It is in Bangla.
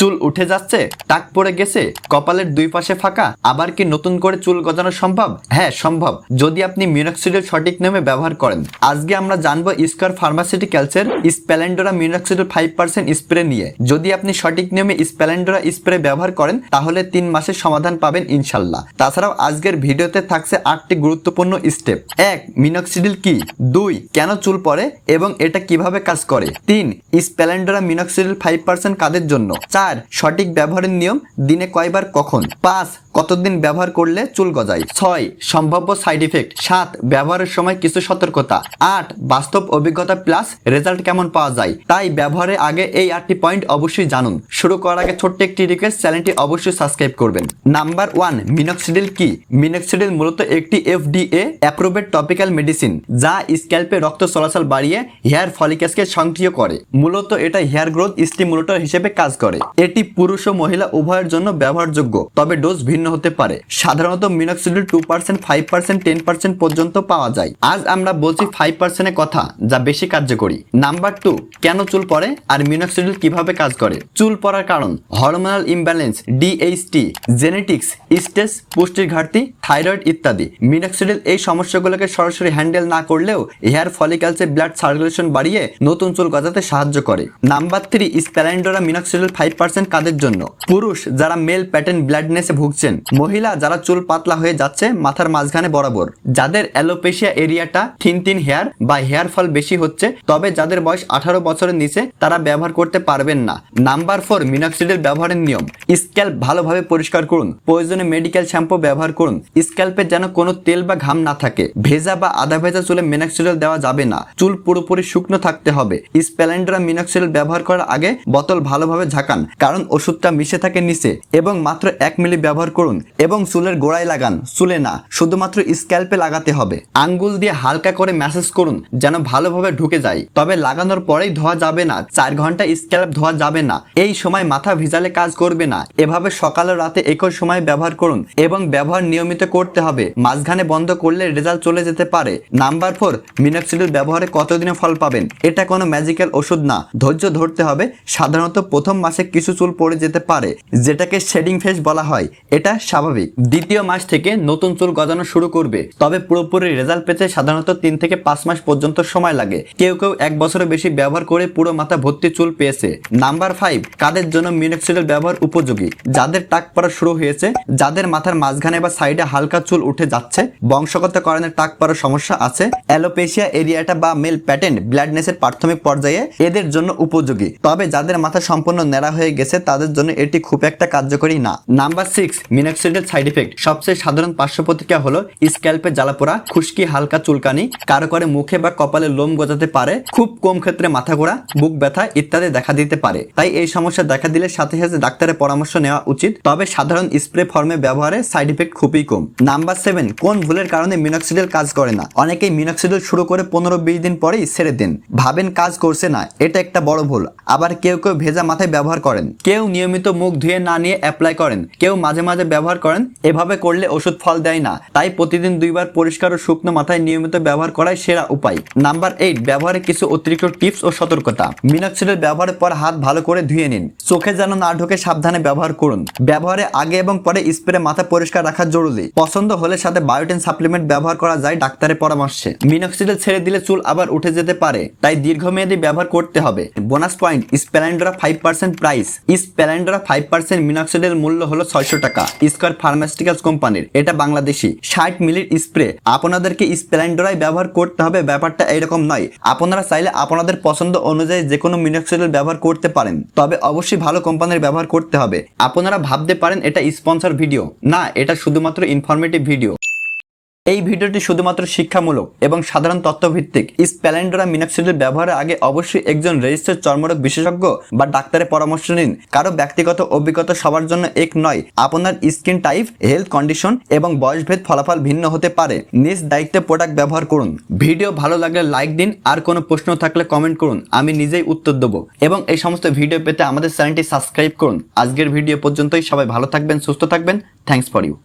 চুল উঠে যাচ্ছে, টাক পড়ে গেছে, কপালের দুই পাশে ফাঁকা, আবার কি নতুন করে চুল গজানো সম্ভব? হ্যাঁ সম্ভব, যদি আপনি মিনক্সিডিল সঠিক নিয়মে ব্যবহার করেন। আজকে আমরা জানবো স্কয়ার ফার্মাসিউটিক্যালসের স্প্লেন্ডোরা মিনক্সিডিল 5% স্প্রে নিয়ে। যদি আপনি সঠিক নিয়মে স্প্লেন্ডোরা স্প্রে ব্যবহার করেন তাহলে 3 মাসের সমাধান পাবেন ইনশাল্লাহ। তাছাড়াও আজকের ভিডিওতে থাকছে 8টি গুরুত্বপূর্ণ স্টেপ। 1. মিনক্সিডিল কি? 2. কেন চুল পড়ে এবং এটা কিভাবে কাজ করে? 3. স্প্লেন্ডোরা মিনক্সিডিল 5% কাদের জন্য? 4. সঠিক ব্যবহারের নিয়ম, দিনে কয়বার কখন? 5. কতদিন ব্যবহার করলে চুল গজায়? 6. সম্ভাব্য সাইড ইফেক্ট। 7. ব্যবহারের সময় কিছু সতর্কতা। 8. বাস্তব অভিজ্ঞতা প্লাস রেজাল্ট কেমন পাওয়া যায়। তাই ব্যবহারের আগে এই 8টি পয়েন্ট অবশ্যই জানুন। শুরু করার আগে ছোট্ট একটি রিকোয়েস্ট, চ্যানেলটি অবশ্যই সাবস্ক্রাইব করবেন। নাম্বার 1, মিনক্সিডিল কি? মিনক্সিডিল মূলত একটি FDA অ্যাপ্রুভড টপিক্যাল মেডিসিন যা স্ক্যাল্পে রক্ত চলাচল বাড়িয়ে হেয়ার ফলিকেলসকে সক্রিয় করে। মূলত এটা হেয়ার গ্রোথ স্টিমুলেটর হিসেবে কাজ করে। এটি পুরুষ ও মহিলা উভয়ের জন্য ব্যবহারযোগ্য, তবে ডোজ ভিন্ন হতে পারে। সাধারণত মিনক্সিডিল 2%, 5%, 10% পর্যন্ত পাওয়া যায়। আজ আমরা বলছি 5% এর কথা, যা বেশি কার্যকরী। নাম্বার 2, কেন চুল পড়ে আর মিনক্সিডিল কিভাবে কাজ করে? চুল পড়ার কারণ: hormonal imbalance, DHT, genetics, stress, পুষ্টির ঘাটতি, থাইরয়েড ইত্যাদি। মিনক্সিডিল এই সমস্যাগুলোকে সরাসরি হ্যান্ডেল না করলেও হেয়ার ফলিকেলসে ব্লাড সার্কুলেশন বাড়িয়ে নতুন চুল গজাতে সাহায্য করে। নাম্বার 3, স্প্লেন্ডোরা মিনক্সিডিল 5% কাদের জন্য? পুরুষ যারা মেল প্যাটার্ন ব্লাডনেসে ভুগছেন, মহিলা যারা চুল পাতলা হয়ে যাচ্ছে মাথার মাঝখানে বরাবর, যাদের অ্যালোপেশিয়া এরিয়াটা থিন হেয়ার বা হেয়ার ফল বেশি হচ্ছে, তবে যাদের বয়স 18 বছরের নিচে তারা ব্যবহার করতে পারবেন না। নাম্বার 4, মিনক্সিডিল ব্যবহারের নিয়ম। স্ক্যাল্প ভালোভাবে পরিষ্কার করুন, প্রয়োজনে মেডিকেল শ্যাম্পু ব্যবহার করুন। স্ক্যাল্পে যেন কোনো তেল বা ঘাম না থাকে। ভেজা বা আধা ভেজা চুলে মিনক্সিডিল দেওয়া যাবে না, চুল পুরোপুরি শুকনো থাকতে হবে। স্প্লেন্ডোরা মিনক্সিডিল ব্যবহার করার আগে বোতল ভালোভাবে ঝাঁকান, কারণ ওষুধটা মিশে থাকে নিচে, এবং মাত্র 1 মিলি ব্যবহার করুন এবং চুলের গোড়ায় লাগান, চুলে না, শুধুমাত্র স্ক্যাল্পে লাগাতে হবে। আঙ্গুল দিয়ে হালকা করে ম্যাসেজ করুন যেন ভালোভাবে ঢুকে যায়, তবে লাগানোর পরেই ধোয়া যাবে না। 4 ঘন্টা স্ক্যাল্প ধোয়া যাবে না, এই সময় মাথা ভিজালে কাজ করবে না। এভাবে সকালে রাতে একই সময় ব্যবহার করুন এবং ব্যবহার নিয়মিত করতে হবে, মাঝখানে বন্ধ করলে রেজাল্ট চলে যেতে পারে। নাম্বার 4, মিনক্সিডিল ব্যবহারে কতদিনে ফল পাবেন? এটা কোনো ম্যাজিক্যাল ওষুধ না, ধৈর্য ধরতে হবে। সাধারণত প্রথম মাসে কিছু চুল পড়ে যেতে পারে, যেটাকে শেডিং ফেজ বলা হয়, এটা স্বাভাবিক। দ্বিতীয় মাস থেকে নতুন চুল গজানো শুরু করবে, তবে পুরোপুরি রেজাল্ট পেতে সাধারণত 3 থেকে 5 মাস পর্যন্ত সময় লাগে। কেউ 1 বছরের বেশি ব্যবহার করে পুরো মাথা ভর্তি চুল পেয়েছে। নাম্বার 5, কাদের জন্য মিনক্সিডিল ব্যবহার উপযোগী? যাদের টাক পড়া শুরু হয়েছে, যাদের মাথার মাঝখানে বা সাইডে হালকা চুল উঠে যাচ্ছে, বংশগত কারণে টাক পড়ার সমস্যা আছে, অ্যালোপেশিয়া এরিয়াটা বা মেল প্যাটার্ন ব্লাডনেসের প্রাথমিক পর্যায়ে, এদের জন্য উপযোগী। তবে যাদের মাথা সম্পূর্ণ ন্যাড়া হয়ে গেছে তাদের জন্য এটি খুব একটা কার্যকরী না। Number 6, minoxidil side effect. সবচেয়ে সাধারণ পার্শ্ব প্রতিক্রিয়া হলো স্ক্যাল্পে জ্বালাপোড়া, খুশকি, হালকা চুলকানি, কারো করে মুখে বা কপালে লোম গজাতে পারে, খুব কম ক্ষেত্রে মাথা ঘোরা, বুক ব্যথা ইত্যাদি দেখা দিতে পারে। তাই এই সমস্যা দেখা দিলে সাথে সাথে ডাক্তারের পরামর্শ নেওয়া উচিত, তবে সাধারণ স্প্রে ফর্মে ব্যবহারে সাইড ইফেক্ট খুবই কম। নাম্বার 7, কোন ভুলের কারণে মিনক্সিডিল কাজ করে না? অনেকেই মিনক্সিডিল শুরু করে 15-20 দিন পরেই ছেড়ে দেন, ভাবেন কাজ করছে না, এটা একটা বড় ভুল। আবার কেউ ভেজা মাথায় ব্যবহার করেন, কেউ নিয়মিত মুখ ধুয়ে না নিয়ে অ্যাপ্লাই করেন, কেউ মাঝে মাঝে ব্যবহার করেন। এভাবে করলে ওষুধ ফল দেয় না, তাই প্রতিদিন 2 বার পরিষ্কার ও শুকনো মাথায় নিয়মিত ব্যবহার করাই সেরা উপায়। নাম্বার 8, ব্যবহারে কিছু অতিরিক্ত টিপস ও সতর্কতা। মিনক্সিডিল ব্যবহারের পর হাত ভালো করে ধুয়ে নিন, চোখে যেন না ঢোকে সাবধানে ব্যবহার করুন। ব্যবহারের আগে এবং পরে স্প্রে মাথা পরিষ্কার রাখা জরুরি। পছন্দ হলে সাথে বায়োটিন সাপ্লিমেন্ট ব্যবহার করা যায় ডাক্তারের পরামর্শে। মিনক্সিডিল ছেড়ে দিলে চুল আবার উঠে যেতে পারে, তাই দীর্ঘমেয়াদী ব্যবহার করতে হবে। Bonus point, Splendora 5% price. Splendora 5% minoxidil মূল্য হলো 600 টাকা, স্কয়ার ফার্মাসিউটিক্যালস কোম্পানির। এটা বাংলাদেশি 60 মিলির স্প্রে। আপনাদেরকে স্প্লেন্ডোরাই ব্যবহার করতে হবে, ব্যাপারটা এরকম নয়। আপনারা চাইলে আপনাদের পছন্দ অনুযায়ী যে কোনো মিনক্সিডিল ব্যবহার করতে পারেন, তবে অবশ্যই ভালো কোম্পানির ব্যবহার করতে হবে। আপনারা ভাবতে পারেন এটা স্পন্সর ভিডিও, না, এটা শুধুমাত্র ইনফরমেটিভ ভিডিও। এই ভিডিওটি শুধুমাত্র শিক্ষামূলক এবং সাধারণ তথ্যভিত্তিক। স্প্লেন্ডোরা মিনক্সিডিল ব্যবহারের আগে অবশ্যই একজন রেজিস্টার্ড চর্মরোগ বিশেষজ্ঞ বা ডাক্তারের পরামর্শ নিন। কারো ব্যক্তিগত অভিজ্ঞতা সবার জন্য এক নয়। আপনার স্কিন টাইপ, হেলথ কন্ডিশন এবং বয়সভেদ ফলাফল ভিন্ন হতে পারে। নিজ দায়িত্বে প্রোডাক্ট ব্যবহার করুন। ভিডিও ভালো লাগলে লাইক দিন, আর কোনো প্রশ্ন থাকলে কমেন্ট করুন, আমি নিজেই উত্তর দেবো। এবং এই সমস্ত ভিডিও পেতে আমাদের চ্যানেলটি সাবস্ক্রাইব করুন। আজকের ভিডিও পর্যন্তই। সবাই ভালো থাকবেন, সুস্থ থাকবেন। Thanks for you.